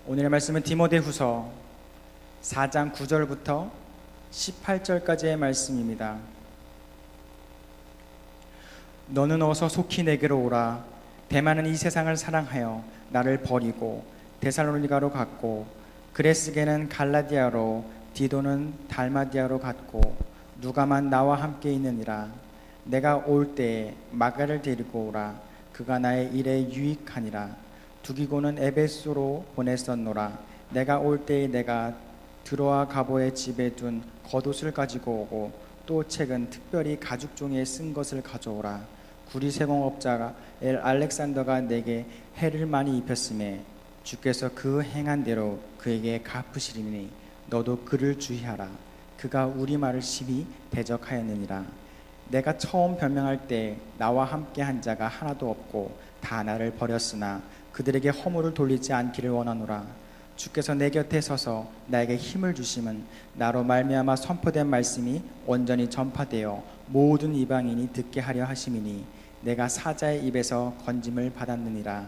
오늘의 말씀은 디모데후서 4장 9절부터 18절까지의 말씀입니다. 너는 어서 속히 내게로 오라. 대만은 이 세상을 사랑하여 나를 버리고 데살로니가로 갔고, 그레스게는 갈라디아로, 디도는 달마디아로 갔고, 누가만 나와 함께 있느니라. 내가 올 때에 마가를 데리고 오라. 그가 나의 일에 유익하니라. 두기고는 에베소로 보냈었노라. 내가 올 때에 내가 드로아 가보의 집에 둔 겉옷을 가지고 오고, 또 책은 특별히 가죽 종이에 쓴 것을 가져오라. 구리 세공업자가 알렉산더가 내게 해를 많이 입혔음에 주께서 그 행한 대로 그에게 갚으시리니 너도 그를 주의하라. 그가 우리 말을 심히 대적하였느니라. 내가 처음 변명할 때 나와 함께 한 자가 하나도 없고 다 나를 버렸으나 그들에게 허물을 돌리지 않기를 원하노라. 주께서 내 곁에 서서 나에게 힘을 주심은 나로 말미암아 선포된 말씀이 온전히 전파되어 모든 이방인이 듣게 하려 하심이니 내가 사자의 입에서 건짐을 받았느니라.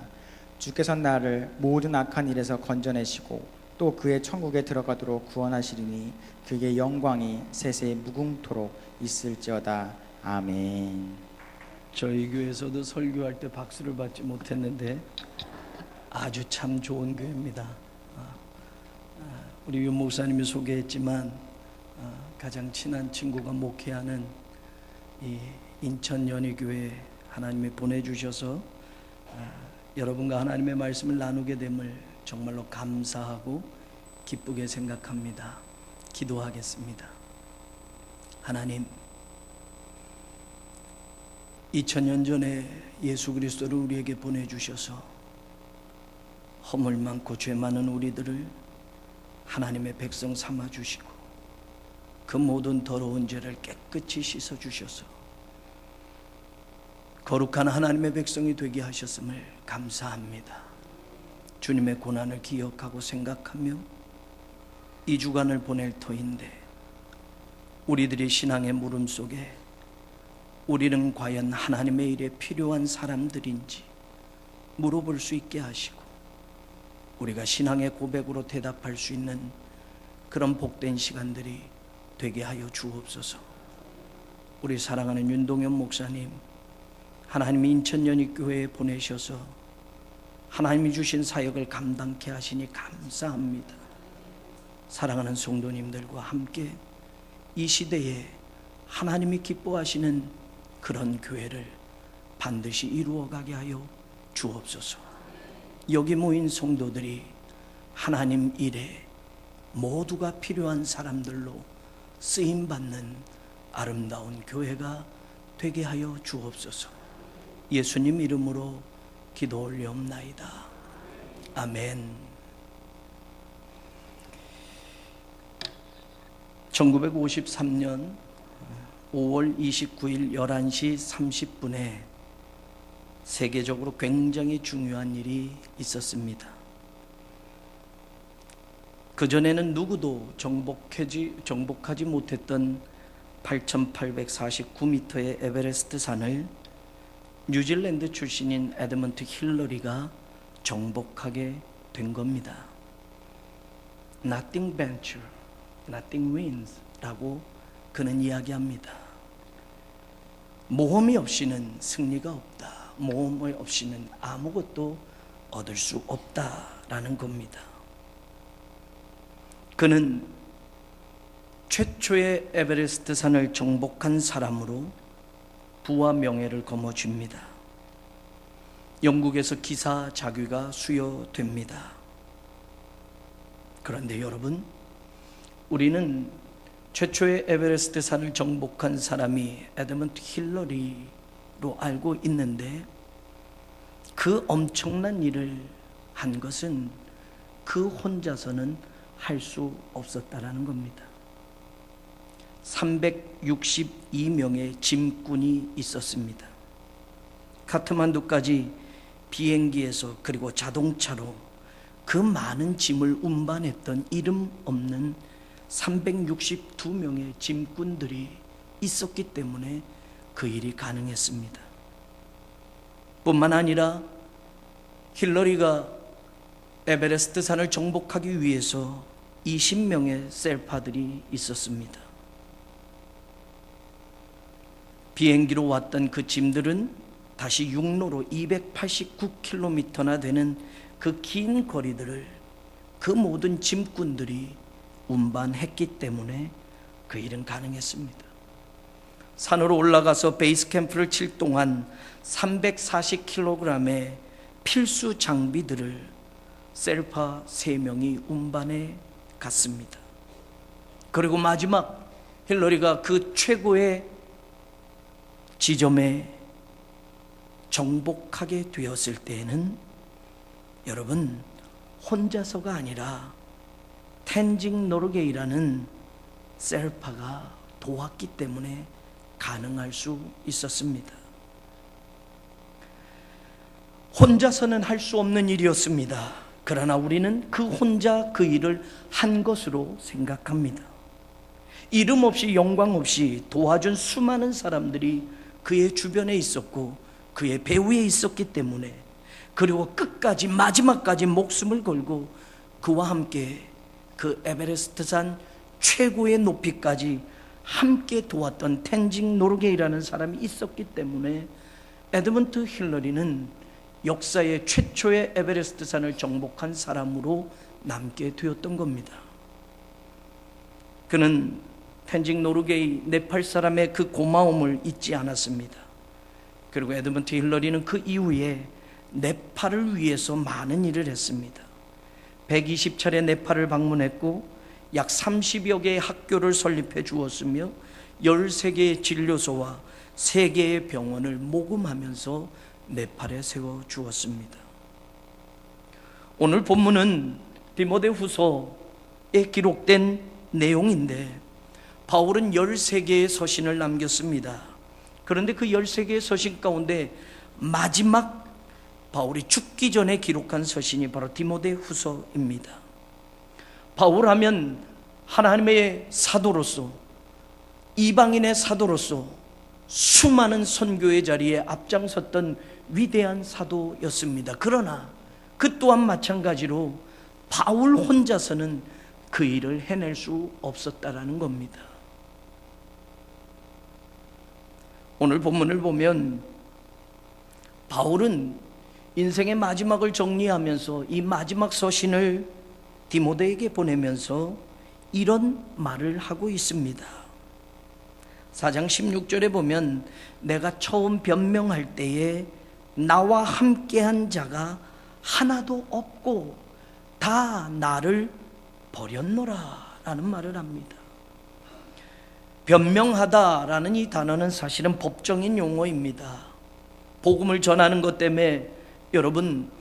주께서 나를 모든 악한 일에서 건져내시고 또 그의 천국에 들어가도록 구원하시리니 그의 영광이 세세 무궁토록 있을지어다. 아멘. 저희 교회에서도 설교할 때 박수를 받지 못했는데 아주 참 좋은 교회입니다. 우리 윤 목사님이 소개했지만 가장 친한 친구가 목회하는 이 인천 연희교회 하나님이 보내주셔서 여러분과 하나님의 말씀을 나누게 됨을 정말로 감사하고 기쁘게 생각합니다. 기도하겠습니다. 하나님, 2000년 전에 예수 그리스도를 우리에게 보내주셔서 허물 많고 죄 많은 우리들을 하나님의 백성 삼아주시고 그 모든 더러운 죄를 깨끗이 씻어주셔서 거룩한 하나님의 백성이 되게 하셨음을 감사합니다. 주님의 고난을 기억하고 생각하며 이 주간을 보낼 터인데 우리들이 신앙의 물음 속에 우리는 과연 하나님의 일에 필요한 사람들인지 물어볼 수 있게 하시고 우리가 신앙의 고백으로 대답할 수 있는 그런 복된 시간들이 되게 하여 주옵소서. 우리 사랑하는 윤동현 목사님, 하나님이 인천연희교회에 보내셔서 하나님이 주신 사역을 감당케 하시니 감사합니다. 사랑하는 성도님들과 함께 이 시대에 하나님이 기뻐하시는 그런 교회를 반드시 이루어가게 하여 주옵소서. 여기 모인 성도들이 하나님 일에 모두가 필요한 사람들로 쓰임받는 아름다운 교회가 되게 하여 주옵소서. 예수님 이름으로 기도 올려옵나이다. 아멘. 1953년 5월 29일 11시 30분에 세계적으로 굉장히 중요한 일이 있었습니다. 그전에는 누구도 정복하지 못했던 8,849m의 에베레스트 산을 뉴질랜드 출신인 에드먼트 힐러리가 정복하게 된 겁니다. Nothing venture, nothing wins 라고 그는 이야기합니다. 모험이 없이는 승리가 없다. 모험이 없이는 아무것도 얻을 수 없다라는 겁니다. 그는 최초의 에베레스트 산을 정복한 사람으로 부와 명예를 거머쥡니다. 영국에서 기사 자귀가 수여됩니다. 그런데 여러분, 우리는 최초의 에베레스트 산을 정복한 사람이 에드먼트 힐러리로 알고 있는데 그 엄청난 일을 한 것은 그 혼자서는 할 수 없었다라는 겁니다. 362명의 짐꾼이 있었습니다. 카트만두까지 비행기에서 그리고 자동차로 그 많은 짐을 운반했던 이름 없는 362명의 짐꾼들이 있었기 때문에 그 일이 가능했습니다. 뿐만 아니라 힐러리가 에베레스트 산을 정복하기 위해서 20명의 셀파들이 있었습니다. 비행기로 왔던 그 짐들은 다시 육로로 289km나 되는 그 긴 거리들을 그 모든 짐꾼들이 운반했기 때문에 그 일은 가능했습니다. 산으로 올라가서 베이스 캠프를 칠 동안 340kg의 필수 장비들을 셀파 3명이 운반해 갔습니다. 그리고 마지막 힐러리가 그 최고의 지점에 정복하게 되었을 때에는 여러분, 혼자서가 아니라 텐징 노르게이라는 셀파가 도왔기 때문에 가능할 수 있었습니다. 혼자서는 할 수 없는 일이었습니다. 그러나 우리는 그 혼자 그 일을 한 것으로 생각합니다. 이름 없이 영광 없이 도와준 수많은 사람들이 그의 주변에 있었고 그의 배후에 있었기 때문에, 그리고 끝까지 마지막까지 목숨을 걸고 그와 함께 그 에베레스트 산 최고의 높이까지 함께 도왔던 텐징 노르게이라는 사람이 있었기 때문에 에드먼드 힐러리는 역사의 최초의 에베레스트 산을 정복한 사람으로 남게 되었던 겁니다. 그는 텐징 노르게이 네팔 사람의 그 고마움을 잊지 않았습니다. 그리고 에드먼드 힐러리는 그 이후에 네팔을 위해서 많은 일을 했습니다. 120차례 네팔을 방문했고 약 30여 개의 학교를 설립해 주었으며 13개의 진료소와 3개의 병원을 모금하면서 네팔에 세워 주었습니다. 오늘 본문은 디모데후서에 기록된 내용인데 바울은 13개의 서신을 남겼습니다. 그런데 그 13개의 서신 가운데 마지막 바울이 죽기 전에 기록한 서신이 바로 디모데후서입니다. 바울하면 하나님의 사도로서, 이방인의 사도로서 수많은 선교의 자리에 앞장섰던 위대한 사도였습니다. 그러나 그 또한 마찬가지로 바울 혼자서는 그 일을 해낼 수 없었다라는 겁니다. 오늘 본문을 보면 바울은 인생의 마지막을 정리하면서 이 마지막 서신을 디모데에게 보내면서 이런 말을 하고 있습니다. 4장 16절에 보면 내가 처음 변명할 때에 나와 함께한 자가 하나도 없고 다 나를 버렸노라 라는 말을 합니다. 변명하다라는 이 단어는 사실은 법정인 용어입니다. 복음을 전하는 것 때문에 여러분,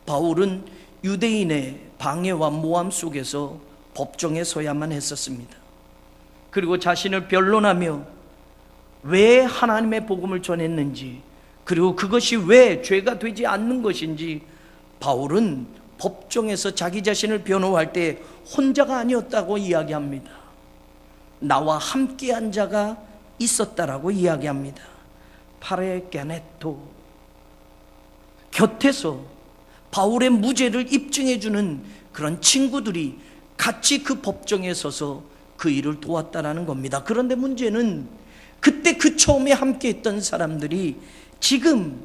바울은 유대인의 방해와 모함 속에서 법정에 서야만 했었습니다. 그리고 자신을 변론하며 왜 하나님의 복음을 전했는지, 그리고 그것이 왜 죄가 되지 않는 것인지 바울은 법정에서 자기 자신을 변호할 때 혼자가 아니었다고 이야기합니다. 나와 함께한 자가 있었다라고 이야기합니다. 파레게네토, 곁에서 바울의 무죄를 입증해주는 그런 친구들이 같이 그 법정에 서서 그 일을 도왔다라는 겁니다. 그런데 문제는 그때 그 처음에 함께했던 사람들이 지금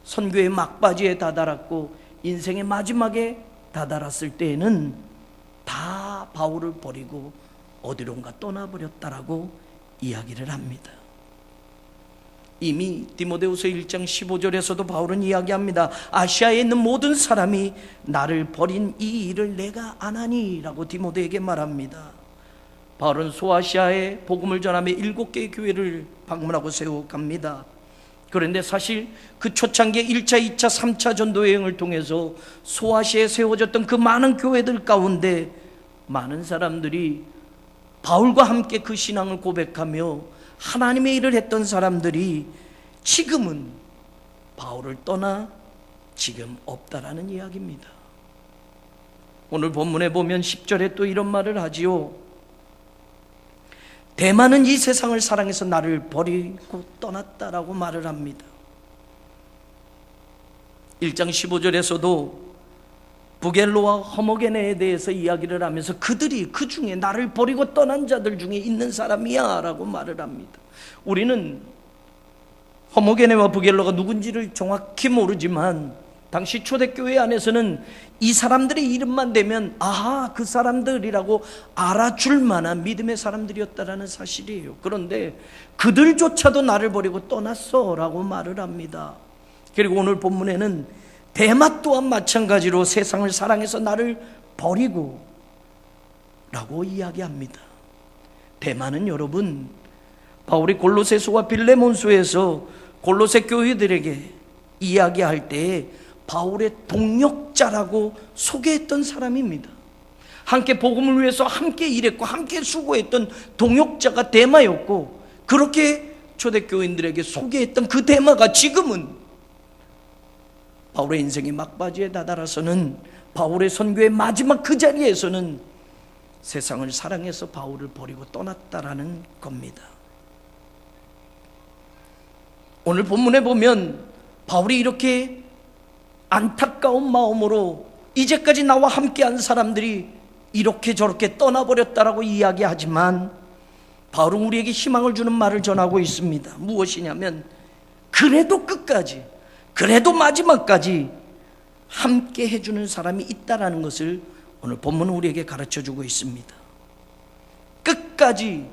선교의 막바지에 다다랐고 인생의 마지막에 다다랐을 때에는 다 바울을 버리고 어디론가 떠나버렸다라고 이야기를 합니다. 이미 디모데후서 1장 15절에서도 바울은 이야기합니다. 아시아에 있는 모든 사람이 나를 버린 이 일을 내가 안 하니 라고 디모데에게 말합니다. 바울은 소아시아에 복음을 전하며 7개의 교회를 방문하고 세워갑니다. 그런데 사실 그 초창기에 1차, 2차, 3차 전도 여행을 통해서 소아시아에 세워졌던 그 많은 교회들 가운데 많은 사람들이 바울과 함께 그 신앙을 고백하며 하나님의 일을 했던 사람들이 지금은 바울을 떠나 지금 없다라는 이야기입니다. 오늘 본문에 보면 10절에 또 이런 말을 하지요. 대만은 이 세상을 사랑해서 나를 버리고 떠났다라고 말을 합니다. 1장 15절에서도 부겔로와 허모게네에 대해서 이야기를 하면서 그들이 그 중에 나를 버리고 떠난 자들 중에 있는 사람이야 라고 말을 합니다. 우리는 허모게네와 부겔로가 누군지를 정확히 모르지만 당시 초대교회 안에서는 이 사람들의 이름만 대면 아하 그 사람들이라고 알아줄 만한 믿음의 사람들이었다라는 사실이에요. 그런데 그들조차도 나를 버리고 떠났어 라고 말을 합니다. 그리고 오늘 본문에는 데마 또한 마찬가지로 세상을 사랑해서 나를 버리고 라고 이야기합니다. 데마는 여러분, 바울이 골로새서와 빌레몬서에서 골로새 교회들에게 이야기할 때에 바울의 동역자라고 소개했던 사람입니다. 함께 복음을 위해서 함께 일했고 함께 수고했던 동역자가 데마였고, 그렇게 초대교인들에게 소개했던 그 데마가 지금은 바울의 인생의 막바지에 다다라서는 바울의 선교의 마지막 그 자리에서는 세상을 사랑해서 바울을 버리고 떠났다라는 겁니다. 오늘 본문에 보면 바울이 이렇게 안타까운 마음으로 이제까지 나와 함께한 사람들이 이렇게 저렇게 떠나버렸다라고 이야기하지만 바울은 우리에게 희망을 주는 말을 전하고 있습니다. 무엇이냐면 그래도 끝까지, 그래도 마지막까지 함께 해주는 사람이 있다라는 것을 오늘 본문은 우리에게 가르쳐주고 있습니다. 끝까지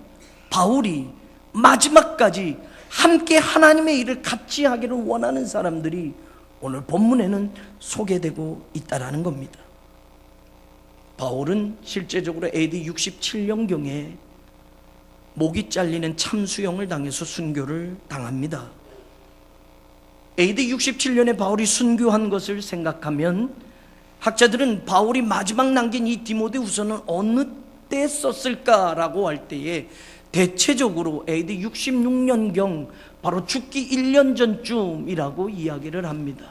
바울이 마지막까지 함께 하나님의 일을 같이 하기를 원하는 사람들이 오늘 본문에는 소개되고 있다라는 겁니다. 바울은 실제적으로 AD 67년경에 목이 잘리는 참수형을 당해서 순교를 당합니다. AD 67년에 바울이 순교한 것을 생각하면 학자들은 바울이 마지막 남긴 이 디모데후서는 어느 때 썼을까라고 할 때에 대체적으로 AD 66년경 바로 죽기 1년 전쯤이라고 이야기를 합니다.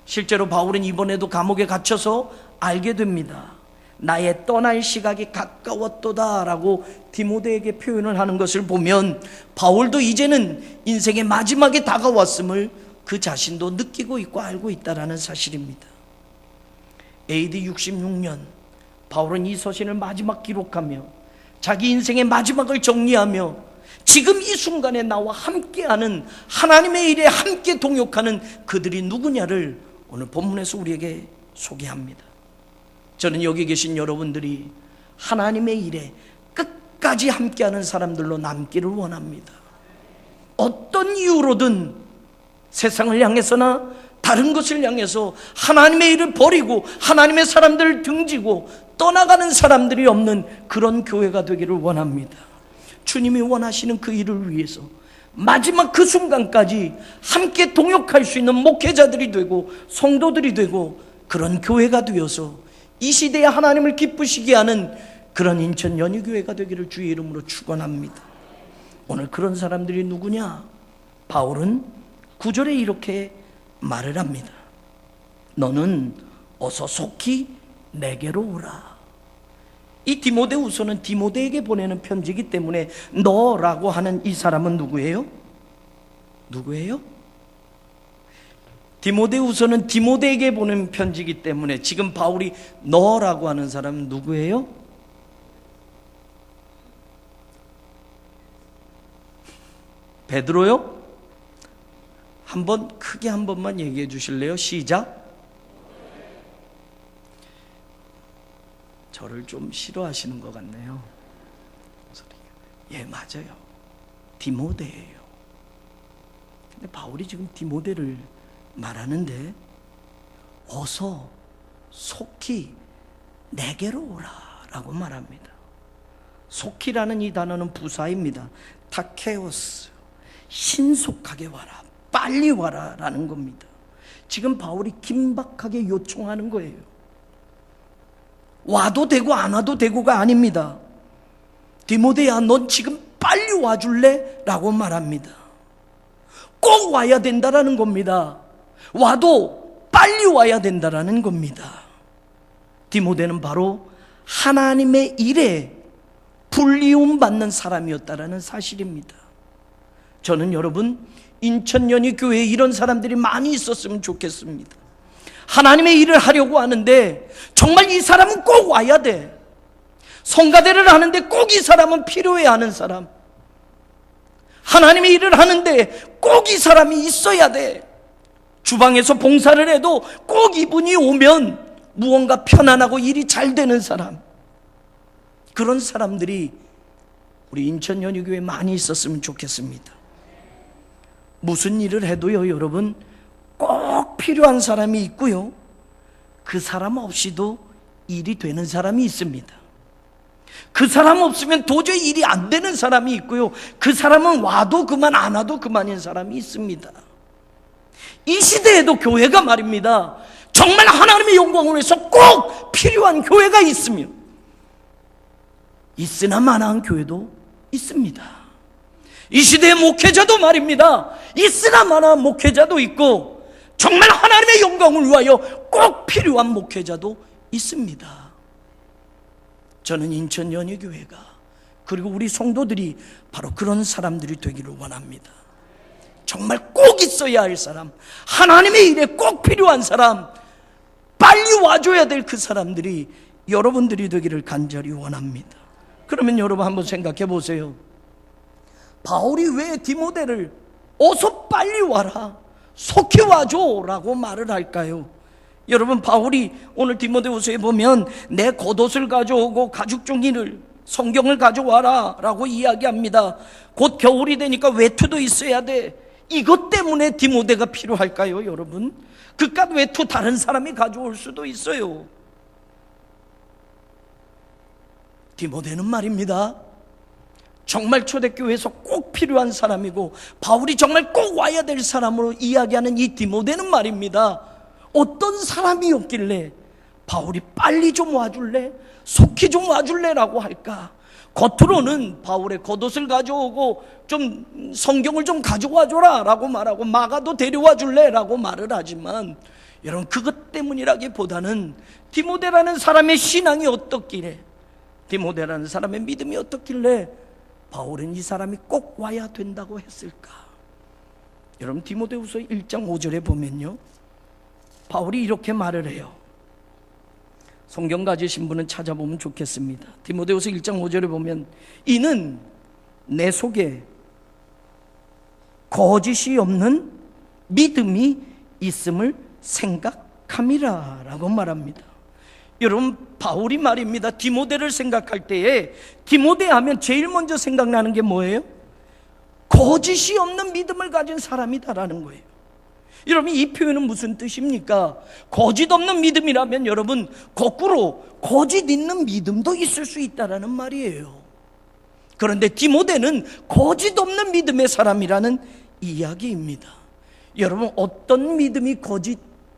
실제로 바울은 이번에도 감옥에 갇혀서 알게 됩니다. 나의 떠날 시각이 가까웠도다 라고 디모데에게 표현을 하는 것을 보면 바울도 이제는 인생의 마지막에 다가왔음을 그 자신도 느끼고 있고 알고 있다는 사실입니다. AD 66년 바울은 이 서신을 마지막 기록하며 자기 인생의 마지막을 정리하며 지금 이 순간에 나와 함께하는 하나님의 일에 함께 동역하는 그들이 누구냐를 오늘 본문에서 우리에게 소개합니다. 저는 여기 계신 여러분들이 하나님의 일에 끝까지 함께하는 사람들로 남기를 원합니다. 어떤 이유로든 세상을 향해서나 다른 것을 향해서 하나님의 일을 버리고 하나님의 사람들을 등지고 떠나가는 사람들이 없는 그런 교회가 되기를 원합니다. 주님이 원하시는 그 일을 위해서 마지막 그 순간까지 함께 동역할 수 있는 목회자들이 되고 성도들이 되고 그런 교회가 되어서 이 시대에 하나님을 기쁘시게 하는 그런 인천 연희교회가 되기를 주의 이름으로 축원합니다. 오늘 그런 사람들이 누구냐? 바울은 9절에 이렇게 말을 합니다. 너는 어서 속히 내게로 오라. 이 디모데후서는 디모데에게 보내는 편지이기 때문에 너라고 하는 이 사람은 누구예요? 누구예요? 디모데후서는 디모데에게 보낸 편지이기 때문에 지금 바울이 너라고 하는 사람은 누구예요? 베드로요? 한번 크게 한 번만 얘기해 주실래요? 시작. 저를 좀 싫어하시는 것 같네요. 예, 맞아요. 디모데예요. 근데 바울이 지금 디모데를 말하는데 어서 속히 내게로 오라 라고 말합니다. 속히라는 이 단어는 부사입니다. 타케오스, 신속하게 와라, 빨리 와라 라는 겁니다. 지금 바울이 긴박하게 요청하는 거예요. 와도 되고 안 와도 되고가 아닙니다. 디모데야, 넌 지금 빨리 와줄래? 라고 말합니다. 꼭 와야 된다라는 겁니다. 와도 빨리 와야 된다라는 겁니다. 디모데는 바로 하나님의 일에 불리움 받는 사람이었다라는 사실입니다. 저는 여러분 인천연희교회에 이런 사람들이 많이 있었으면 좋겠습니다. 하나님의 일을 하려고 하는데 정말 이 사람은 꼭 와야 돼. 성가대를 하는데 꼭 이 사람은 필요해야 하는 사람. 하나님의 일을 하는데 꼭 이 사람이 있어야 돼. 주방에서 봉사를 해도 꼭 이분이 오면 무언가 편안하고 일이 잘 되는 사람. 그런 사람들이 우리 인천연희교회에 많이 있었으면 좋겠습니다. 무슨 일을 해도요, 여러분, 꼭 필요한 사람이 있고요, 그 사람 없이도 일이 되는 사람이 있습니다. 그 사람 없으면 도저히 일이 안 되는 사람이 있고요, 그 사람은 와도 그만 안 와도 그만인 사람이 있습니다. 이 시대에도 교회가 말입니다, 정말 하나님의 영광을 위해서 꼭 필요한 교회가 있으며 있으나 마나한 교회도 있습니다. 이 시대의 목회자도 말입니다, 있으나 마나한 목회자도 있고 정말 하나님의 영광을 위하여 꼭 필요한 목회자도 있습니다. 저는 인천연희교회가, 그리고 우리 성도들이 바로 그런 사람들이 되기를 원합니다. 정말 꼭 있어야 할 사람, 하나님의 일에 꼭 필요한 사람, 빨리 와줘야 될 그 사람들이 여러분들이 되기를 간절히 원합니다. 그러면 여러분 한번 생각해 보세요. 바울이 왜 디모데를 어서 빨리 와라, 속히 와줘 라고 말을 할까요? 여러분, 바울이 오늘 디모데후서에 보면 내 겉옷을 가져오고 가죽 종이를, 성경을 가져와라 라고 이야기합니다. 곧 겨울이 되니까 외투도 있어야 돼. 이것 때문에 디모데가 필요할까요, 여러분? 그깟 외투 다른 사람이 가져올 수도 있어요. 디모데는 말입니다, 정말 초대교회에서 꼭 필요한 사람이고 바울이 정말 꼭 와야 될 사람으로 이야기하는 이 디모데는 말입니다, 어떤 사람이었길래 바울이 빨리 좀 와줄래? 속히 좀 와줄래? 라고 할까? 겉으로는 바울의 겉옷을 가져오고 좀 성경을 좀 가져와줘라 라고 말하고 마가도 데려와 줄래? 라고 말을 하지만 여러분, 그것 때문이라기보다는 디모데라는 사람의 신앙이 어떻길래, 디모데라는 사람의 믿음이 어떻길래 바울은 이 사람이 꼭 와야 된다고 했을까? 여러분, 디모데후서 1장 5절에 보면요, 바울이 이렇게 말을 해요. 성경 가지신 분은 찾아보면 좋겠습니다. 디모데후서 1장 5절에 보면 이는 내 속에 거짓이 없는 믿음이 있음을 생각함이라 라고 말합니다. 여러분, 바울이 말입니다, 디모데를 생각할 때에 디모데 하면 제일 먼저 생각나는 게 뭐예요? 거짓이 없는 믿음을 가진 사람이다라는 거예요. 여러분, 이 표현은 무슨 뜻입니까? 거짓 없는 믿음이라면 여러분, 거꾸로 거짓 있는 믿음도 있을 수 있다라는 말이에요. 그런데 디모데는 거짓 없는 믿음의 사람이라는 이야기입니다. 여러분, 어떤 믿음이 거짓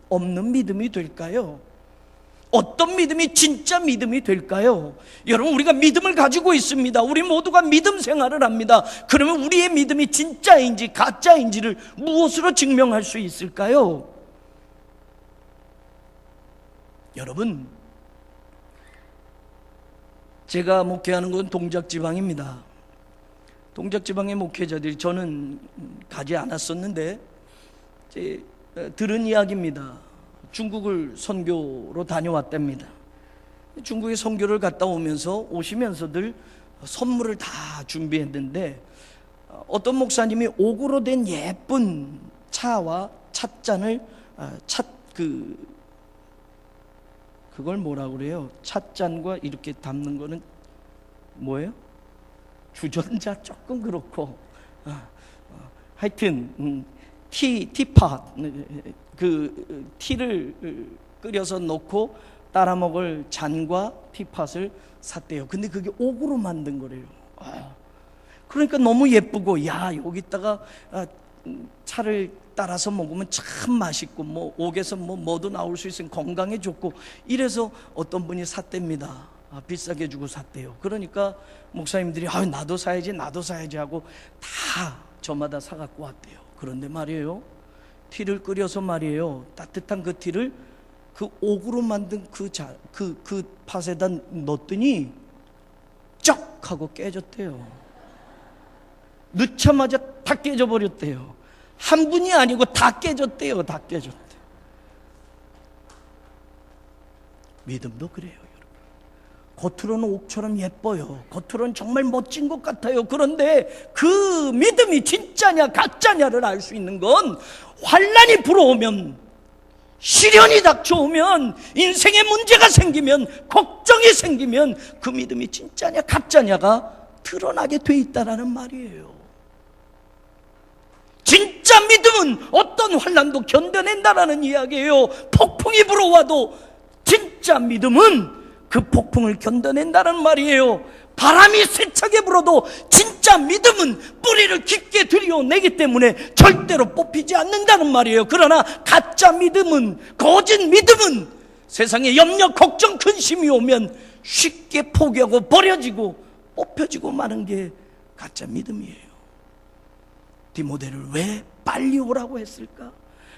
없는 믿음이 될까요? 어떤 믿음이 진짜 믿음이 될까요? 여러분, 우리가 믿음을 가지고 있습니다. 우리 모두가 믿음 생활을 합니다. 그러면 우리의 믿음이 진짜인지 가짜인지를 무엇으로 증명할 수 있을까요? 여러분, 제가 목회하는 건 동작지방입니다. 동작지방의 목회자들이, 저는 가지 않았었는데 들은 이야기입니다. 중국을 선교로 다녀왔답니다. 중국에 선교를 갔다 오면서 오시면서들 선물을 다 준비했는데 어떤 목사님이 옥으로 된 예쁜 차와 찻잔을 그걸 뭐라고 그래요? 찻잔과 이렇게 담는 거는 뭐예요? 주전자 조금 그렇고 하여튼 티팟, 그 티를 끓여서 넣고 따라 먹을 잔과 티팟을 샀대요. 근데 그게 옥으로 만든 거래요. 그러니까 너무 예쁘고, 야, 여기다가 차를 따라서 먹으면 참 맛있고, 뭐 옥에서 뭐도 나올 수 있으면 건강에 좋고, 이래서 어떤 분이 샀답니다. 비싸게 주고 샀대요. 그러니까 목사님들이 나도 사야지 하고 다 저마다 사갖고 왔대요. 그런데 말이에요, 티를 끓여서 말이에요, 따뜻한 그 티를 그 옥으로 만든 그 팥에다 넣었더니 쩍 하고 깨졌대요. 넣자마자 다 깨져버렸대요. 한 분이 아니고 다 깨졌대요. 다 깨졌대. 믿음도 그래요, 여러분. 겉으로는 옥처럼 예뻐요. 겉으로는 정말 멋진 것 같아요. 그런데 그 믿음이 진짜냐 가짜냐를 알 수 있는 건 환난이 불어오면, 시련이 닥쳐오면, 인생에 문제가 생기면, 걱정이 생기면 그 믿음이 진짜냐 가짜냐가 드러나게 돼 있다라는 말이에요. 진짜 믿음은 어떤 환난도 견뎌낸다라는 이야기예요. 폭풍이 불어와도 진짜 믿음은 그 폭풍을 견뎌낸다는 말이에요. 바람이 세차게 불어도 진짜 믿음은 뿌리를 깊게 들여내기 때문에 절대로 뽑히지 않는다는 말이에요. 그러나 가짜 믿음은, 거짓 믿음은 세상에 염려, 걱정, 근심이 오면 쉽게 포기하고 버려지고 뽑혀지고 마는 게 가짜 믿음이에요. 디모데를 왜 빨리 오라고 했을까?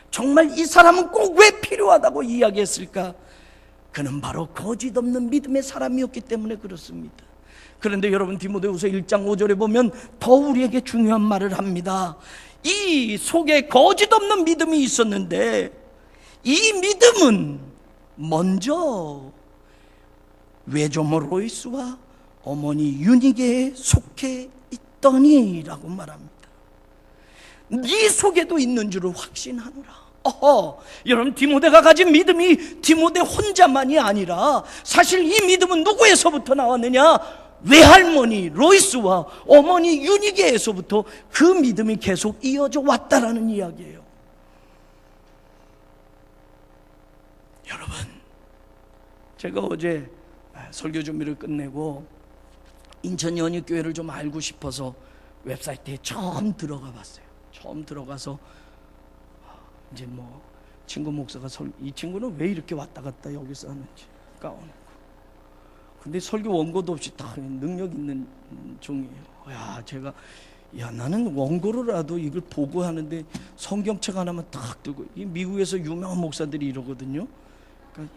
정말 이 사람은 꼭 왜 필요하다고 이야기했을까? 그는 바로 거짓 없는 믿음의 사람이었기 때문에 그렇습니다. 그런데 여러분, 디모데후서 1장 5절에 보면 더 우리에게 중요한 말을 합니다. 이 속에 거짓 없는 믿음이 있었는데 이 믿음은 먼저 외조모 로이스와 어머니 유니게에 속해 있더니라고 말합니다. 네 속에도 있는 줄을 확신하노라. 여러분, 디모데가 가진 믿음이 디모데 혼자만이 아니라 사실 이 믿음은 누구에서부터 나왔느냐? 외할머니 로이스와 어머니 유니게에서부터 그 믿음이 계속 이어져 왔다라는 이야기예요. 여러분, 제가 어제 설교 준비를 끝내고 인천 연희교회를 좀 알고 싶어서 웹사이트에 처음 들어가 봤어요. 처음 들어가서 이제 뭐 친구 목사가 이 친구는 왜 이렇게 왔다 갔다 여기서 하는지 까워놓고, 근데 설교 원고도 없이 다 능력 있는 종이에요. 제가 나는 원고로라도 이걸 보고 하는데 성경책 하나만 딱 들고, 이 미국에서 유명한 목사들이 이러거든요. 그러니까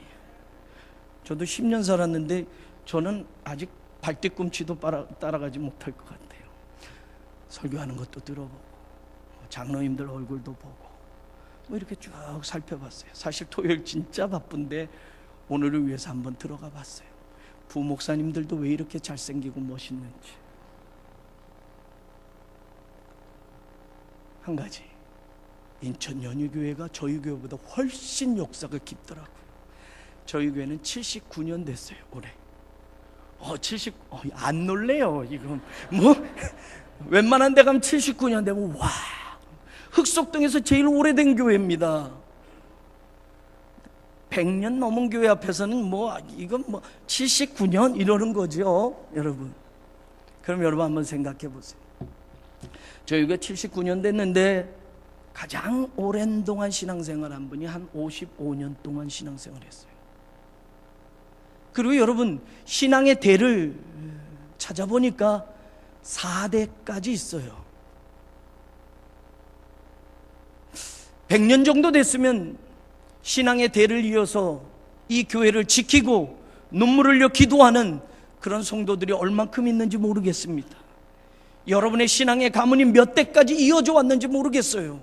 저도 10년 살았는데 저는 아직 발뒤꿈치도 따라가지 못할 것 같아요. 설교하는 것도 들어보고 장로님들 얼굴도 보고 뭐 이렇게 쭉 살펴봤어요. 사실 토요일 진짜 바쁜데 오늘을 위해서 한번 들어가 봤어요. 부목사님들도 왜 이렇게 잘생기고 멋있는지. 한 가지, 인천 연희교회가 저희 교회보다 훨씬 역사가 깊더라고요. 저희 교회는 79년 됐어요, 올해. 안 놀래요, 이건. 웬만한 데 가면 79년 되면, 와, 흑석동에서 제일 오래된 교회입니다. 100년 넘은 교회 앞에서는 이건 79년 이러는 거죠, 여러분. 그럼 여러분 한번 생각해 보세요. 저희가 79년 됐는데 가장 오랜 동안 신앙생활 한 분이 한 55년 동안 신앙생활 했어요. 그리고 여러분, 신앙의 대를 찾아보니까 4대까지 있어요. 100년 정도 됐으면 신앙의 대를 이어서 이 교회를 지키고 눈물을 흘려 기도하는 그런 성도들이 얼만큼 있는지 모르겠습니다. 여러분의 신앙의 가문이 몇 대까지 이어져 왔는지 모르겠어요.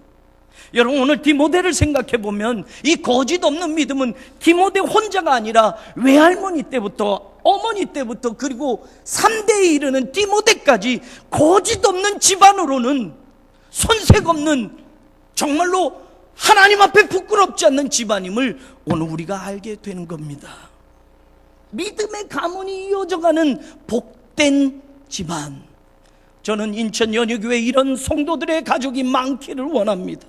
여러분, 오늘 디모데를 생각해 보면 이 거짓 없는 믿음은 디모데 혼자가 아니라 외할머니 때부터, 어머니 때부터, 그리고 3대에 이르는 디모데까지 거짓 없는 집안으로는 손색 없는, 정말로 하나님 앞에 부끄럽지 않는 집안임을 오늘 우리가 알게 되는 겁니다. 믿음의 가문이 이어져가는 복된 집안. 저는 인천 연희교회 이런 성도들의 가족이 많기를 원합니다.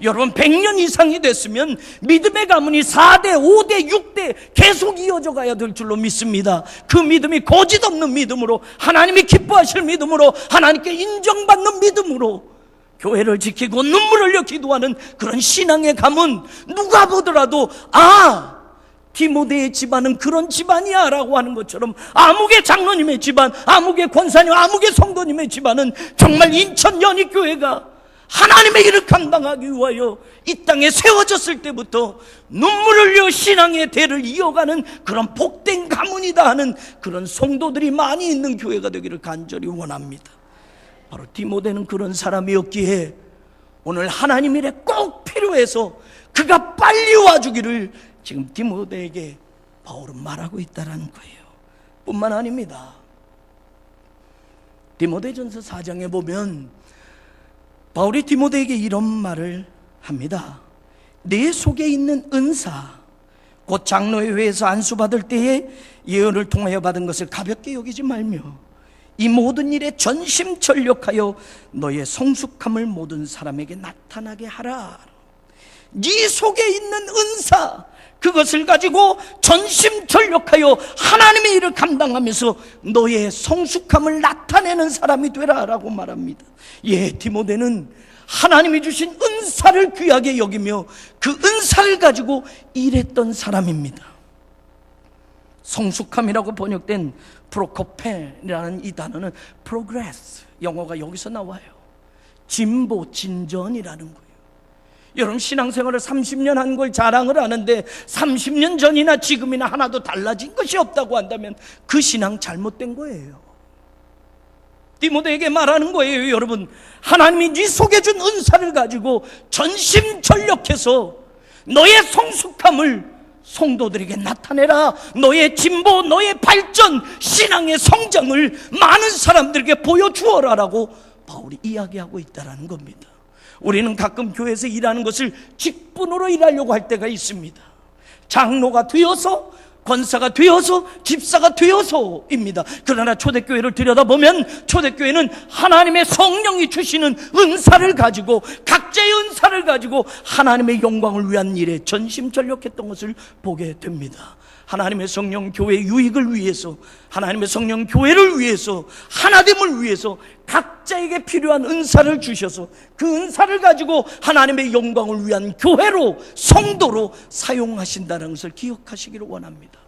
여러분, 100년 이상이 됐으면 믿음의 가문이 4대, 5대, 6대 계속 이어져 가야 될 줄로 믿습니다. 그 믿음이 거짓 없는 믿음으로, 하나님이 기뻐하실 믿음으로, 하나님께 인정받는 믿음으로 교회를 지키고 눈물을 흘려 기도하는 그런 신앙의 가문. 누가 보더라도 디모데의 집안은 그런 집안이야 라고 하는 것처럼 아무개 장로님의 집안, 아무개 권사님, 아무개 성도님의 집안은 정말 인천 연희교회가 하나님의 일을 감당하기 위하여 이 땅에 세워졌을 때부터 눈물을 흘려 신앙의 대를 이어가는 그런 복된 가문이다 하는 그런 성도들이 많이 있는 교회가 되기를 간절히 원합니다. 바로 디모데는 그런 사람이었기에 오늘 하나님 일에 꼭 필요해서 그가 빨리 와주기를 지금 디모데에게 바울은 말하고 있다는 거예요. 뿐만 아닙니다. 디모데전서 4장에 보면 바울이 디모데에게 이런 말을 합니다. 내 속에 있는 은사, 곧 장로의 회에서 안수받을 때에 예언을 통하여 받은 것을 가볍게 여기지 말며 이 모든 일에 전심전력하여 너의 성숙함을 모든 사람에게 나타나게 하라. 네 속에 있는 은사, 그것을 가지고 전심전력하여 하나님의 일을 감당하면서 너의 성숙함을 나타내는 사람이 되라라고 말합니다. 예, 디모데는 하나님이 주신 은사를 귀하게 여기며 그 은사를 가지고 일했던 사람입니다. 성숙함이라고 번역된 프로코페라는 이 단어는 progress, 영어가 여기서 나와요. 진보, 진전이라는 거예요. 여러분, 신앙생활을 30년 한 걸 자랑을 하는데 30년 전이나 지금이나 하나도 달라진 것이 없다고 한다면 그 신앙 잘못된 거예요. 디모데에게 말하는 거예요. 여러분, 하나님이 네 속에 준 은사를 가지고 전심전력해서 너의 성숙함을 성도들에게 나타내라. 너의 진보, 너의 발전, 신앙의 성장을 많은 사람들에게 보여주어라라고 바울이 이야기하고 있다는 겁니다. 우리는 가끔 교회에서 일하는 것을 직분으로 일하려고 할 때가 있습니다. 장로가 되어서, 권사가 되어서, 집사가 되어서입니다. 그러나 초대교회를 들여다보면 초대교회는 하나님의 성령이 주시는 은사를 가지고, 각자의 은사를 가지고 하나님의 영광을 위한 일에 전심전력했던 것을 보게 됩니다. 하나님의 성령 교회의 유익을 위해서, 하나님의 성령 교회를 위해서, 하나됨을 위해서 각자에게 필요한 은사를 주셔서 그 은사를 가지고 하나님의 영광을 위한 교회로, 성도로 사용하신다는 것을 기억하시기를 원합니다.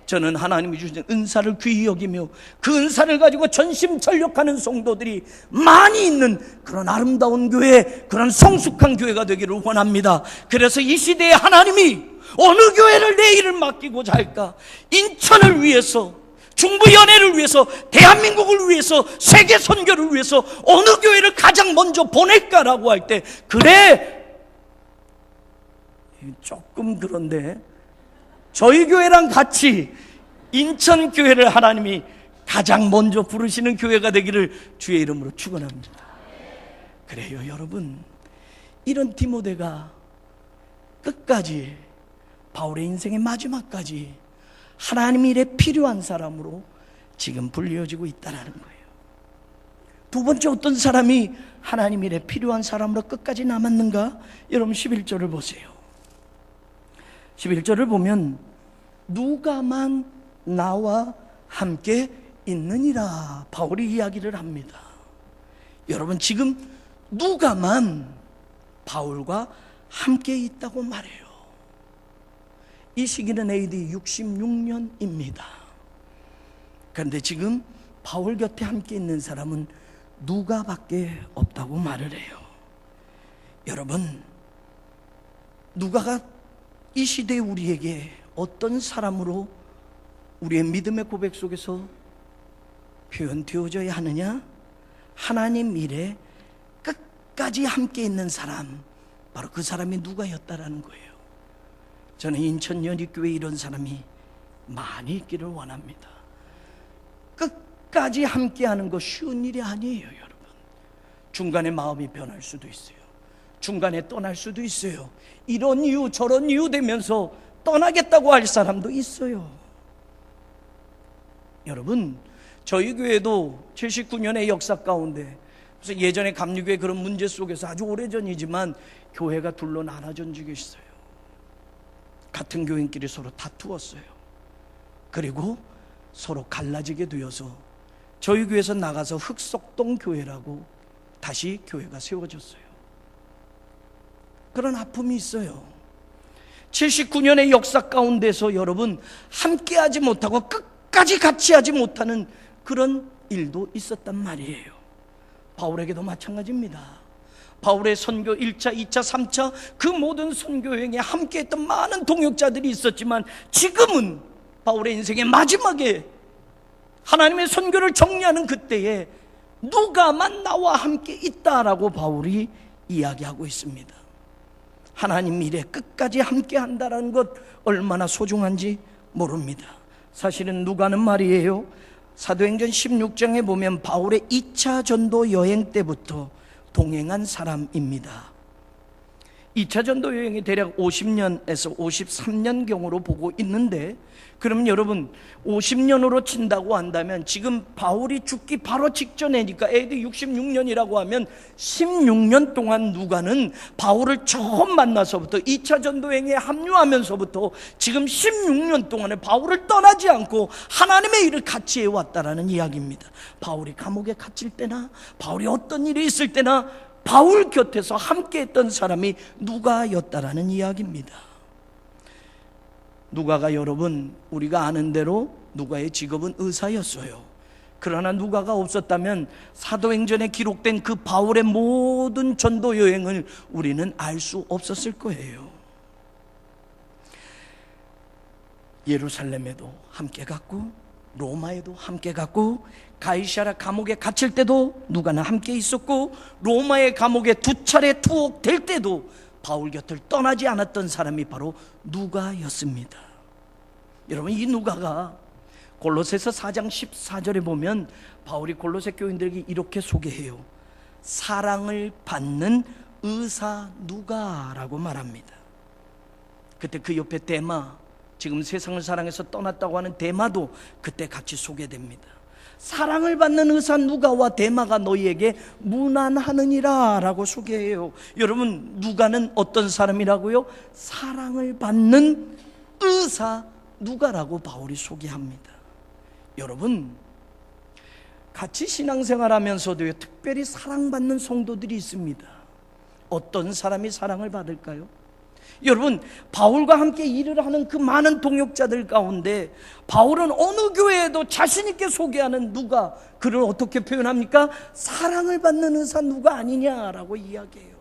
저는 하나님이 주신 은사를 귀히 여기며 그 은사를 가지고 전심전력하는 성도들이 많이 있는 그런 아름다운 교회, 그런 성숙한 교회가 되기를 원합니다. 그래서 이 시대에 하나님이 어느 교회를 내 일을 맡기고자 할까? 인천을 위해서, 중부연회를 위해서, 대한민국을 위해서, 세계 선교를 위해서 어느 교회를 가장 먼저 보낼까라고 할 때, 그래, 조금 그런데 저희 교회랑 같이 인천 교회를 하나님이 가장 먼저 부르시는 교회가 되기를 주의 이름으로 축원합니다. 그래요, 여러분, 이런 디모데가 끝까지, 바울의 인생의 마지막까지 하나님 일에 필요한 사람으로 지금 불리어지고 있다는 거예요. 두 번째, 어떤 사람이 하나님 일에 필요한 사람으로 끝까지 남았는가? 여러분 11절을 보세요. 11절을 보면 누가만 나와 함께 있느니라, 바울이 이야기를 합니다. 여러분, 지금 누가만 바울과 함께 있다고 말해요. 이 시기는 AD 66년입니다. 그런데 지금 바울 곁에 함께 있는 사람은 누가밖에 없다고 말을 해요. 여러분, 누가가 이 시대의 우리에게 어떤 사람으로 우리의 믿음의 고백 속에서 표현되어져야 하느냐? 하나님 일에 끝까지 함께 있는 사람, 바로 그 사람이 누가였다라는 거예요. 저는 인천 연희교회에 이런 사람이 많이 있기를 원합니다. 끝까지 함께하는 거 쉬운 일이 아니에요, 여러분. 중간에 마음이 변할 수도 있어요. 중간에 떠날 수도 있어요. 이런 이유 저런 이유 되면서 떠나겠다고 할 사람도 있어요. 여러분, 저희 교회도 79년의 역사 가운데, 그래서 예전에 감리교회 그런 문제 속에서 아주 오래전이지만 교회가 둘로 나눠진 적이 있어요. 같은 교인끼리 서로 다투었어요. 그리고 서로 갈라지게 되어서 저희 교회에서 나가서 흑석동 교회라고 다시 교회가 세워졌어요. 그런 아픔이 있어요. 79년의 역사 가운데서 여러분, 함께하지 못하고 끝까지 같이 하지 못하는 그런 일도 있었단 말이에요. 바울에게도 마찬가지입니다. 바울의 선교 1차, 2차, 3차 그 모든 선교 여행에 함께했던 많은 동역자들이 있었지만 지금은 바울의 인생의 마지막에 하나님의 선교를 정리하는 그때에 누가만 나와 함께 있다라고 바울이 이야기하고 있습니다. 하나님 일에 끝까지 함께 한다는 것 얼마나 소중한지 모릅니다. 사실은 누가는 말이에요, 사도행전 16장에 보면 바울의 2차 전도 여행 때부터 동행한 사람입니다. 2차 전도 여행이 대략 50년에서 53년경으로 보고 있는데, 그럼 여러분 50년으로 친다고 한다면 지금 바울이 죽기 바로 직전이니까 AD 66년이라고 하면 16년 동안 누가는 바울을 처음 만나서부터 2차 전도여행에 합류하면서부터 지금 16년 동안에 바울을 떠나지 않고 하나님의 일을 같이 해왔다라는 이야기입니다. 바울이 감옥에 갇힐 때나 바울이 어떤 일이 있을 때나 바울 곁에서 함께했던 사람이 누가였다라는 이야기입니다. 누가가, 여러분, 우리가 아는 대로 누가의 직업은 의사였어요. 그러나 누가가 없었다면 사도행전에 기록된 그 바울의 모든 전도 여행을 우리는 알 수 없었을 거예요. 예루살렘에도 함께 갔고, 로마에도 함께 갔고, 가이사랴 감옥에 갇힐 때도 누가는 함께 있었고, 로마의 감옥에 2차례 투옥될 때도 바울 곁을 떠나지 않았던 사람이 바로 누가였습니다. 여러분, 이 누가가 골로새서 4장 14절에 보면 바울이 골로새 교인들에게 이렇게 소개해요. 사랑을 받는 의사 누가라고 말합니다. 그때 그 옆에 데마, 지금 세상을 사랑해서 떠났다고 하는 데마도 그때 같이 소개됩니다. 사랑을 받는 의사 누가와 데마가 너희에게 문안하느니라 라고 소개해요. 여러분, 누가는 어떤 사람이라고요? 사랑을 받는 의사 누가라고 바울이 소개합니다. 여러분, 같이 신앙생활하면서도요, 특별히 사랑받는 성도들이 있습니다. 어떤 사람이 사랑을 받을까요? 여러분, 바울과 함께 일을 하는 그 많은 동역자들 가운데 바울은 어느 교회에도 자신 있게 소개하는 누가, 그를 어떻게 표현합니까? 사랑을 받는 의사 누가 아니냐라고 이야기해요.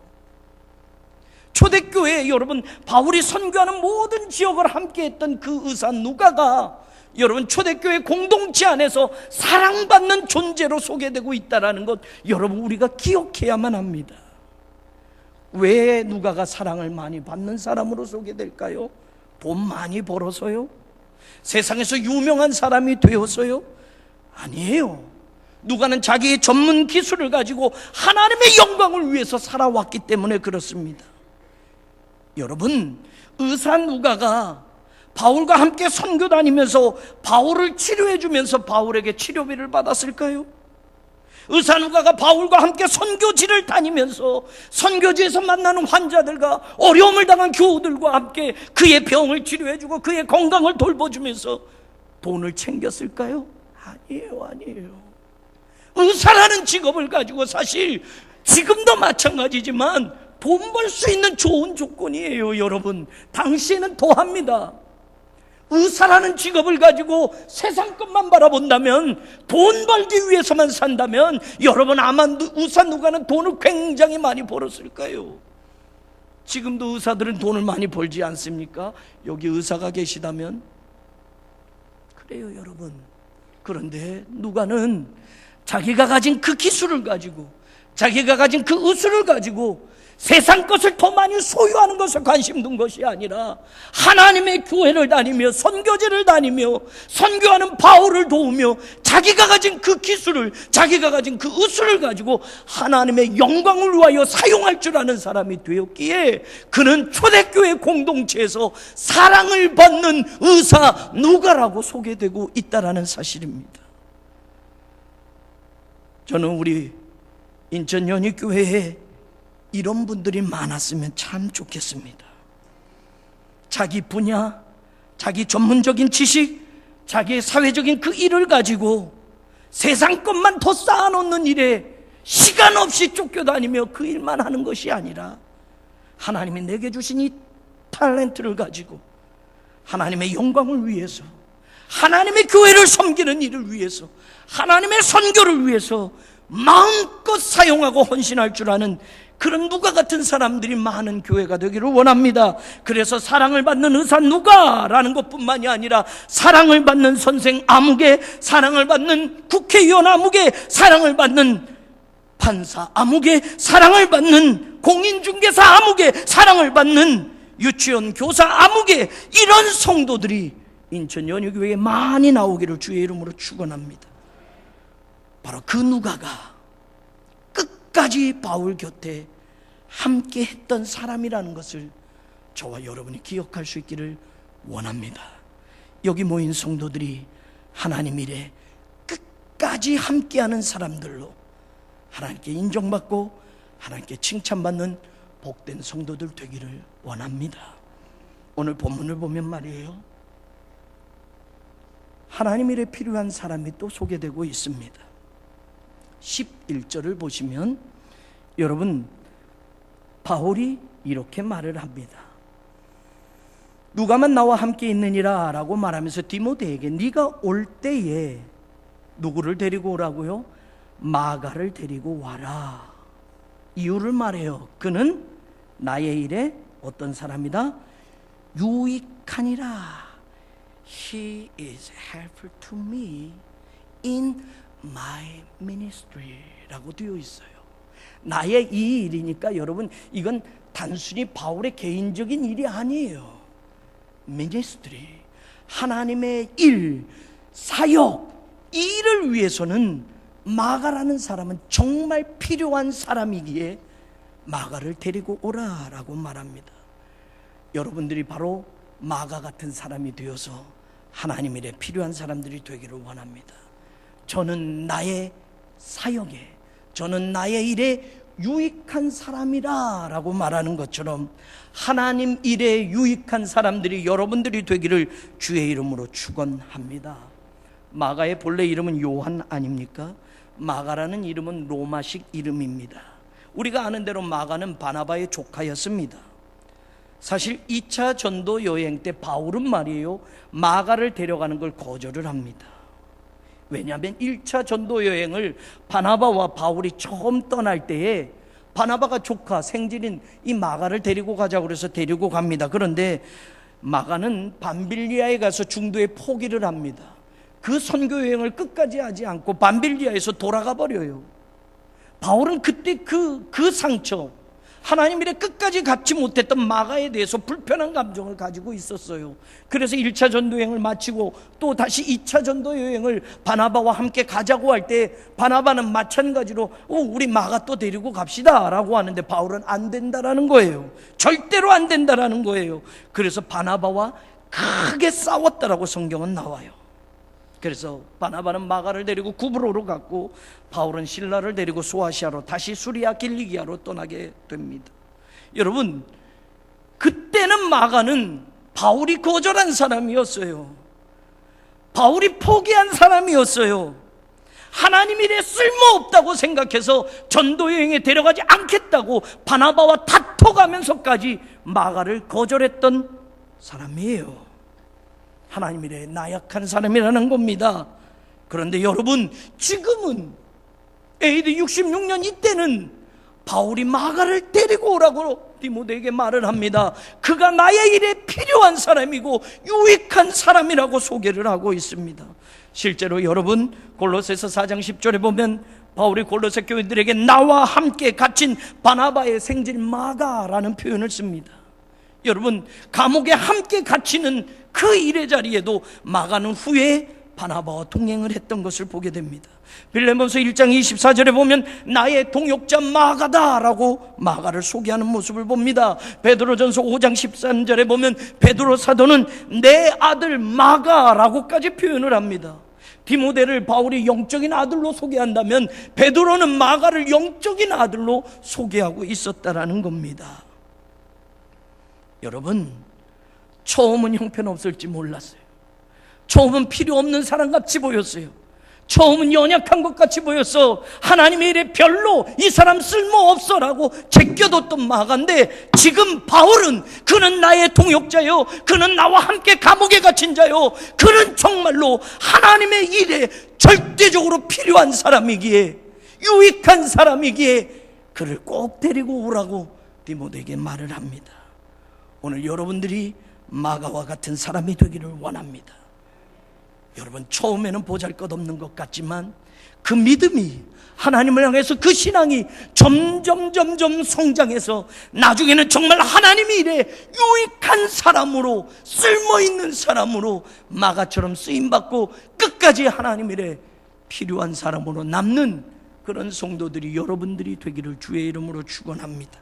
초대교회에 여러분, 바울이 선교하는 모든 지역을 함께 했던 그 의사 누가가 여러분 초대교회 공동체 안에서 사랑받는 존재로 소개되고 있다는 것, 여러분 우리가 기억해야만 합니다. 왜 누가가 사랑을 많이 받는 사람으로 소개될까요? 돈 많이 벌어서요? 세상에서 유명한 사람이 되어서요? 아니에요. 누가는 자기의 전문 기술을 가지고 하나님의 영광을 위해서 살아왔기 때문에 그렇습니다. 여러분, 의사 누가가 바울과 함께 선교 다니면서 바울을 치료해 주면서 바울에게 치료비를 받았을까요? 의사 누가가 바울과 함께 선교지를 다니면서 선교지에서 만나는 환자들과 어려움을 당한 교우들과 함께 그의 병을 치료해주고 그의 건강을 돌봐주면서 돈을 챙겼을까요? 아니에요. 의사라는 직업을 가지고 사실 지금도 마찬가지지만 돈 벌 수 있는 좋은 조건이에요. 여러분, 당시에는 더합니다. 의사라는 직업을 가지고 세상 것만 바라본다면, 돈 벌기 위해서만 산다면 여러분 아마 의사 누가는 돈을 굉장히 많이 벌었을 거예요. 지금도 의사들은 돈을 많이 벌지 않습니까? 여기 의사가 계시다면 그래요, 여러분. 그런데 누가는 자기가 가진 그 기술을 가지고, 자기가 가진 그 의술을 가지고 세상 것을 더 많이 소유하는 것에 관심 둔 것이 아니라 하나님의 교회를 다니며 선교지를 다니며 선교하는 바울을 도우며 자기가 가진 그 기술을, 자기가 가진 그 의술을 가지고 하나님의 영광을 위하여 사용할 줄 아는 사람이 되었기에 그는 초대교회 공동체에서 사랑을 받는 의사 누가라고 소개되고 있다는 사실입니다. 저는 우리 인천 연희교회에 이런 분들이 많았으면 참 좋겠습니다. 자기 분야, 자기 전문적인 지식, 자기의 사회적인 그 일을 가지고 세상 것만 더 쌓아놓는 일에 시간 없이 쫓겨다니며 그 일만 하는 것이 아니라 하나님이 내게 주신 이 탤런트를 가지고 하나님의 영광을 위해서, 하나님의 교회를 섬기는 일을 위해서, 하나님의 선교를 위해서 마음껏 사용하고 헌신할 줄 아는 그런 누가 같은 사람들이 많은 교회가 되기를 원합니다. 그래서 사랑을 받는 의사 누가라는 것뿐만이 아니라 사랑을 받는 선생 아무개, 사랑을 받는 국회의원 아무개, 사랑을 받는 판사 아무개, 사랑을 받는 공인중개사 아무개, 사랑을 받는 유치원 교사 아무개, 이런 성도들이 인천 연유교회에 많이 나오기를 주의 이름으로 축원합니다. 바로 그 누가가 끝까지 바울 곁에 함께 했던 사람이라는 것을 저와 여러분이 기억할 수 있기를 원합니다. 여기 모인 성도들이 하나님 일에 끝까지 함께하는 사람들로 하나님께 인정받고 하나님께 칭찬받는 복된 성도들 되기를 원합니다. 오늘 본문을 보면 말이에요, 하나님 일에 필요한 사람이 또 소개되고 있습니다. 11절을 보시면 여러분, 바울이 이렇게 말을 합니다. 누가만 나와 함께 있느니라 라고 말하면서 디모데에게 네가 올 때에 누구를 데리고 오라고요? 마가를 데리고 와라. 이유를 말해요. 그는 나의 일에 어떤 사람이다? 유익하니라. He is helpful to me in my ministry 라고 되어 있어요. 나의 이 일이니까 여러분, 이건 단순히 바울의 개인적인 일이 아니에요. ministry, 하나님의 일, 사역, 이 일을 위해서는 마가라는 사람은 정말 필요한 사람이기에 마가를 데리고 오라라고 말합니다. 여러분들이 바로 마가 같은 사람이 되어서 하나님 일에 필요한 사람들이 되기를 원합니다. 저는 나의 사역에, 저는 나의 일에 유익한 사람이라 라고 말하는 것처럼 하나님 일에 유익한 사람들이 여러분들이 되기를 주의 이름으로 축원합니다. 마가의 본래 이름은 요한 아닙니까? 마가라는 이름은 로마식 이름입니다. 우리가 아는 대로 마가는 바나바의 조카였습니다. 사실 2차 전도 여행 때 바울은 말이에요, 마가를 데려가는 걸 거절을 합니다. 왜냐하면 1차 전도 여행을 바나바와 바울이 처음 떠날 때에 바나바가 조카 생질인 이 마가를 데리고 가자고 그래서 데리고 갑니다. 그런데 마가는 밤빌리아에 가서 중도에 포기를 합니다. 그 선교 여행을 끝까지 하지 않고 밤빌리아에서 돌아가 버려요. 바울은 그때 그 상처, 하나님 일에 끝까지 갚지 못했던 마가에 대해서 불편한 감정을 가지고 있었어요. 그래서 1차 전도 여행을 마치고 또 다시 2차 전도 여행을 바나바와 함께 가자고 할 때 바나바는 마찬가지로 우리 마가 또 데리고 갑시다 라고 하는데 바울은 안 된다라는 거예요. 절대로 안 된다라는 거예요. 그래서 바나바와 크게 싸웠다라고 성경은 나와요. 그래서 바나바는 마가를 데리고 구브로로 갔고 바울은 실라를 데리고 소아시아로 다시 수리아 길리기아로 떠나게 됩니다. 여러분, 그때는 마가는 바울이 거절한 사람이었어요. 바울이 포기한 사람이었어요. 하나님 일에 쓸모없다고 생각해서 전도여행에 데려가지 않겠다고 바나바와 다퉈가면서까지 마가를 거절했던 사람이에요. 하나님 일에 나약한 사람이라는 겁니다. 그런데 여러분, 지금은 AD 66년 이때는 바울이 마가를 데리고 오라고 디모데에게 말을 합니다. 그가 나의 일에 필요한 사람이고 유익한 사람이라고 소개를 하고 있습니다. 실제로 여러분, 골로새서 4장 10절에 보면 바울이 골로새 교인들에게 나와 함께 갇힌 바나바의 생질 마가라는 표현을 씁니다. 여러분, 감옥에 함께 갇히는 그 일의 자리에도 마가는 후에 바나바와 동행을 했던 것을 보게 됩니다. 빌레몬서 1장 24절에 보면 나의 동역자 마가다라고 마가를 소개하는 모습을 봅니다. 베드로전서 5장 13절에 보면 베드로 사도는 내 아들 마가라고까지 표현을 합니다. 디모데를 바울이 영적인 아들로 소개한다면 베드로는 마가를 영적인 아들로 소개하고 있었다라는 겁니다. 여러분, 처음은 형편없을지 몰랐어요. 처음은 필요 없는 사람같이 보였어요. 처음은 연약한 것 같이 보였어. 하나님의 일에 별로 이 사람 쓸모없어 라고 제껴뒀던 마가인데 지금 바울은 그는 나의 동역자요, 그는 나와 함께 감옥에 갇힌 자요, 그는 정말로 하나님의 일에 절대적으로 필요한 사람이기에, 유익한 사람이기에 그를 꼭 데리고 오라고 디모데에게 말을 합니다. 오늘 여러분들이 마가와 같은 사람이 되기를 원합니다. 여러분, 처음에는 보잘것없는 것 같지만 그 믿음이, 하나님을 향해서 그 신앙이 점점 성장해서 나중에는 정말 하나님이 이래 유익한 사람으로, 쓸모있는 사람으로 마가처럼 쓰임받고 끝까지 하나님 이래 필요한 사람으로 남는 그런 성도들이 여러분들이 되기를 주의 이름으로 축원합니다.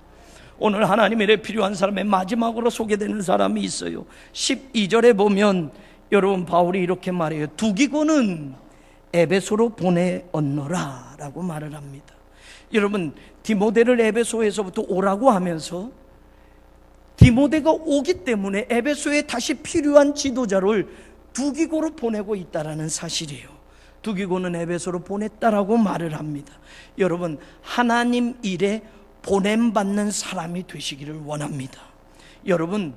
오늘 하나님 이래 필요한 사람의 마지막으로 소개되는 사람이 있어요. 12절에 보면 여러분, 바울이 이렇게 말해요. 두기고는 에베소로 보내었노라 라고 말을 합니다. 여러분, 디모데를 에베소에서부터 오라고 하면서 디모데가 오기 때문에 에베소에 다시 필요한 지도자를 두기고로 보내고 있다는 사실이에요. 두기고는 에베소로 보냈다라고 말을 합니다. 여러분, 하나님 일에 보냄받는 사람이 되시기를 원합니다. 여러분,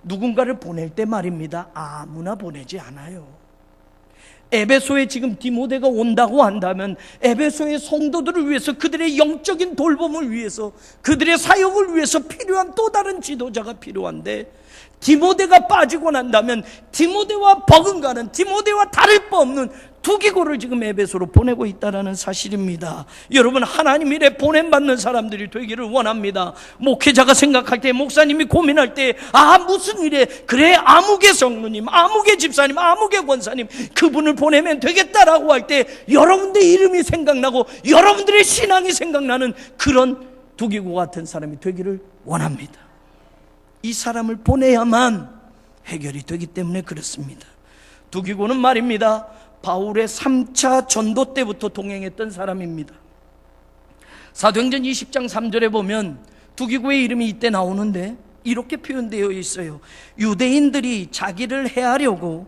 누군가를 보낼 때 말입니다, 아무나 보내지 않아요. 에베소에 지금 디모데가 온다고 한다면 에베소의 성도들을 위해서, 그들의 영적인 돌봄을 위해서, 그들의 사역을 위해서 필요한 또 다른 지도자가 필요한데, 디모데가 빠지고 난다면 디모데와 버금가는, 디모데와 다를 바 없는 두기고를 지금 에베소로 보내고 있다는 사실입니다. 여러분, 하나님 일에 보냄받는 사람들이 되기를 원합니다. 목회자가 생각할 때, 목사님이 고민할 때, 무슨 일에, 그래 아무개 성도님, 아무개 집사님, 아무개 권사님, 그분을 보내면 되겠다라고 할 때 여러분들의 이름이 생각나고 여러분들의 신앙이 생각나는 그런 두기고 같은 사람이 되기를 원합니다. 이 사람을 보내야만 해결이 되기 때문에 그렇습니다. 두기고는 말입니다, 바울의 3차 전도 때부터 동행했던 사람입니다. 사도행전 20장 3절에 보면 두기고의 이름이 이때 나오는데 이렇게 표현되어 있어요. 유대인들이 자기를 해하려고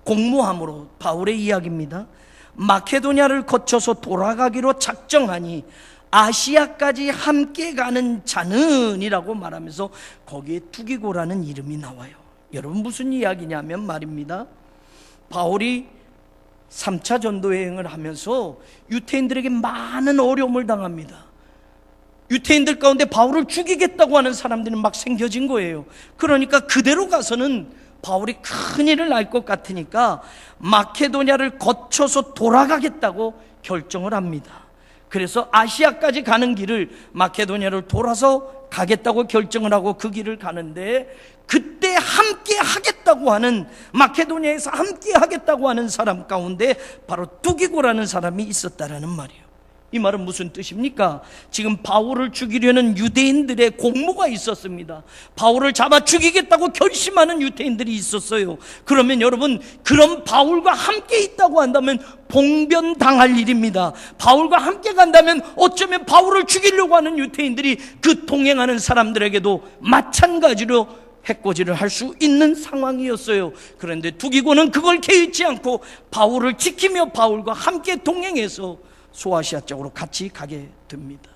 공모함으로, 바울의 이야기입니다, 마케도냐를 거쳐서 돌아가기로 작정하니 아시아까지 함께 가는 자는 이라고 말하면서 거기에 두기고라는 이름이 나와요. 여러분, 무슨 이야기냐면 말입니다, 바울이 3차 전도 여행을 하면서 유태인들에게 많은 어려움을 당합니다. 유태인들 가운데 바울을 죽이겠다고 하는 사람들은 막 생겨진 거예요. 그러니까 그대로 가서는 바울이 큰일을 날 것 같으니까 마케도냐를 거쳐서 돌아가겠다고 결정을 합니다. 그래서 아시아까지 가는 길을 마케도냐를 돌아서 가겠다고 결정을 하고 그 길을 가는데, 그때 함께 하겠다고 하는, 마케도냐에서 함께 하겠다고 하는 사람 가운데 바로 두기고라는 사람이 있었다라는 말이에요. 이 말은 무슨 뜻입니까? 지금 바울을 죽이려는 유대인들의 공모가 있었습니다. 바울을 잡아 죽이겠다고 결심하는 유대인들이 있었어요. 그러면 여러분, 그런 바울과 함께 있다고 한다면 봉변당할 일입니다. 바울과 함께 간다면 어쩌면 바울을 죽이려고 하는 유대인들이 그 동행하는 사람들에게도 마찬가지로 해코지를 할 수 있는 상황이었어요. 그런데 두기고는 그걸 개의치 않고 바울을 지키며 바울과 함께 동행해서 소아시아 쪽으로 같이 가게 됩니다.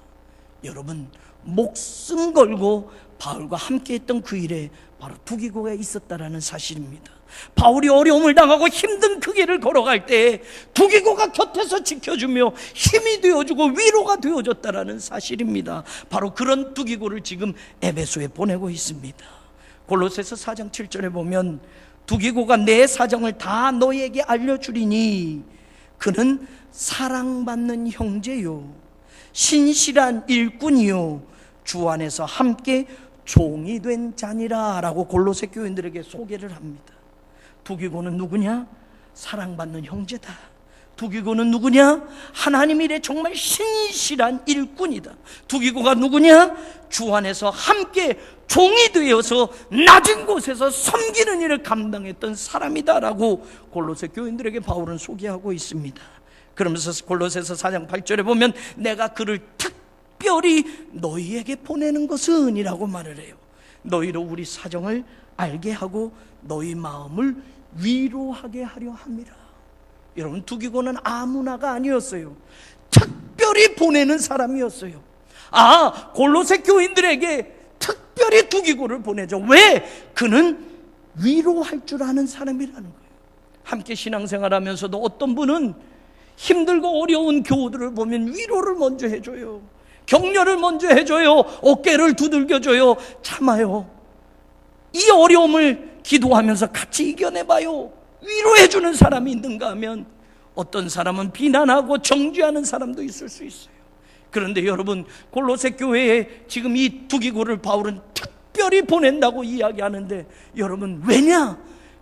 여러분, 목숨 걸고 바울과 함께 했던 그 일에 바로 두기고가 있었다라는 사실입니다. 바울이 어려움을 당하고 힘든 그 길을 걸어갈 때 두기고가 곁에서 지켜주며 힘이 되어주고 위로가 되어줬다라는 사실입니다. 바로 그런 두기고를 지금 에베소에 보내고 있습니다. 골로새서 4장 7절에 보면 두기고가 내 사정을 다 너희에게 알려주리니 그는 사랑받는 형제요, 신실한 일꾼이요, 주 안에서 함께 종이 된 자니라 라고 골로새 교인들에게 소개를 합니다. 두기고는 누구냐? 사랑받는 형제다. 두기고는 누구냐? 하나님 일에 정말 신실한 일꾼이다. 두기고가 누구냐? 주 안에서 함께 종이 되어서 낮은 곳에서 섬기는 일을 감당했던 사람이다 라고 골로새 교인들에게 바울은 소개하고 있습니다. 그러면서 골로새서 4장 8절에 보면 내가 그를 특별히 너희에게 보내는 것은 이라고 말을 해요. 너희로 우리 사정을 알게 하고 너희 마음을 위로하게 하려 함이라. 여러분, 두기고는 아무나가 아니었어요. 특별히 보내는 사람이었어요. 골로새 교인들에게 특별히 두기고를 보내죠. 왜? 그는 위로할 줄 아는 사람이라는 거예요. 함께 신앙생활하면서도 어떤 분은 힘들고 어려운 교우들을 보면 위로를 먼저 해줘요. 격려를 먼저 해줘요. 어깨를 두들겨줘요. 참아요. 이 어려움을 기도하면서 같이 이겨내봐요. 위로해주는 사람이 있는가 하면 어떤 사람은 비난하고 정죄하는 사람도 있을 수 있어요. 그런데 여러분, 골로새 교회에 지금 이 두기고를 바울은 특별히 보낸다고 이야기하는데, 여러분 왜냐?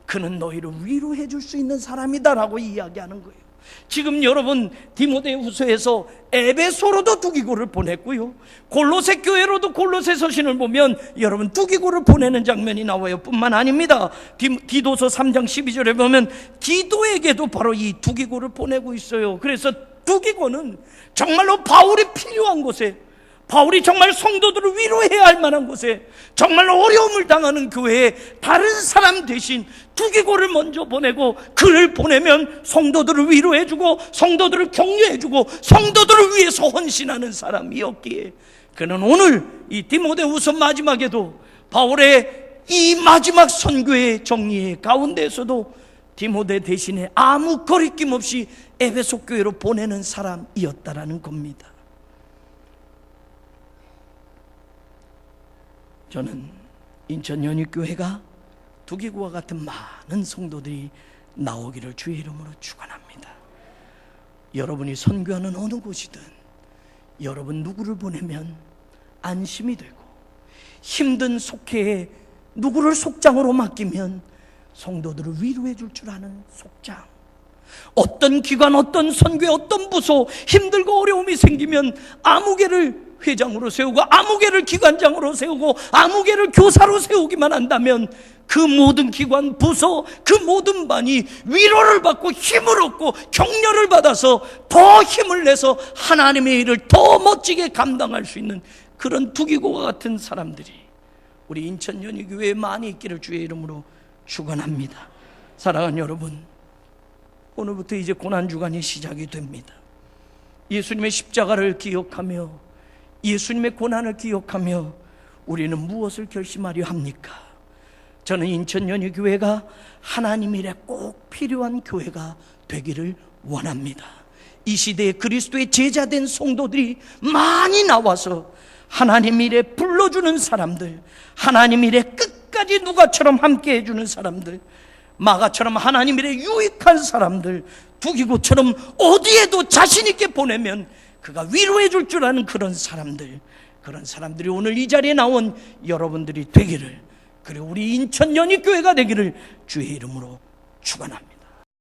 그는 너희를 위로해 줄 수 있는 사람이다라고 이야기하는 거예요. 지금 여러분 디모데후서에서 에베소로도 두기고를 보냈고요, 골로새 교회로도 골로새 서신을 보면 여러분 두기고를 보내는 장면이 나와요. 뿐만 아닙니다. 디도서 3장 12절에 보면 디도에게도 바로 이 두기고를 보내고 있어요. 그래서 두기고는 정말로 바울이 필요한 곳에, 바울이 정말 성도들을 위로해야 할 만한 곳에, 정말로 어려움을 당하는 교회에 다른 사람 대신 두기고를 먼저 보내고, 그를 보내면 성도들을 위로해주고 성도들을 격려해주고 성도들을 위해서 헌신하는 사람이었기에, 그는 오늘 이 디모데후서 마지막에도 바울의 이 마지막 선교의 정리의 가운데에서도 디모데 대신에 아무 거리낌 없이 에베소 교회로 보내는 사람이었다라는 겁니다. 저는 인천 연희교회가 두기고와 같은 많은 성도들이 나오기를 주의 이름으로 축원합니다. 여러분이 선교하는 어느 곳이든 여러분 누구를 보내면 안심이 되고, 힘든 속회에 누구를 속장으로 맡기면 성도들을 위로해 줄 줄 아는 속장, 어떤 기관, 어떤 선교회, 어떤 부서 힘들고 어려움이 생기면 아무개를 회장으로 세우고 아무개를 기관장으로 세우고 아무개를 교사로 세우기만 한다면 그 모든 기관, 부서, 그 모든 반이 위로를 받고 힘을 얻고 격려를 받아서 더 힘을 내서 하나님의 일을 더 멋지게 감당할 수 있는 그런 두기고와 같은 사람들이 우리 인천 연희교회에 많이 있기를 주의 이름으로 축원합니다. 사랑하는 여러분, 오늘부터 이제 고난주간이 시작이 됩니다. 예수님의 십자가를 기억하며 예수님의 고난을 기억하며 우리는 무엇을 결심하려 합니까? 저는 인천 연희교회가 하나님 일에 꼭 필요한 교회가 되기를 원합니다. 이 시대에 그리스도의 제자된 성도들이 많이 나와서 하나님 일에 불러주는 사람들, 하나님 일에 끝까지 누가처럼 함께 해주는 사람들, 마가처럼 하나님 일에 유익한 사람들, 두기고처럼 어디에도 자신 있게 보내면 그가 위로해 줄 줄 아는 그런 사람들이 오늘 이 자리에 나온 여러분들이 되기를, 그리고 우리 인천 연희교회가 되기를 주의 이름으로 축원합니다.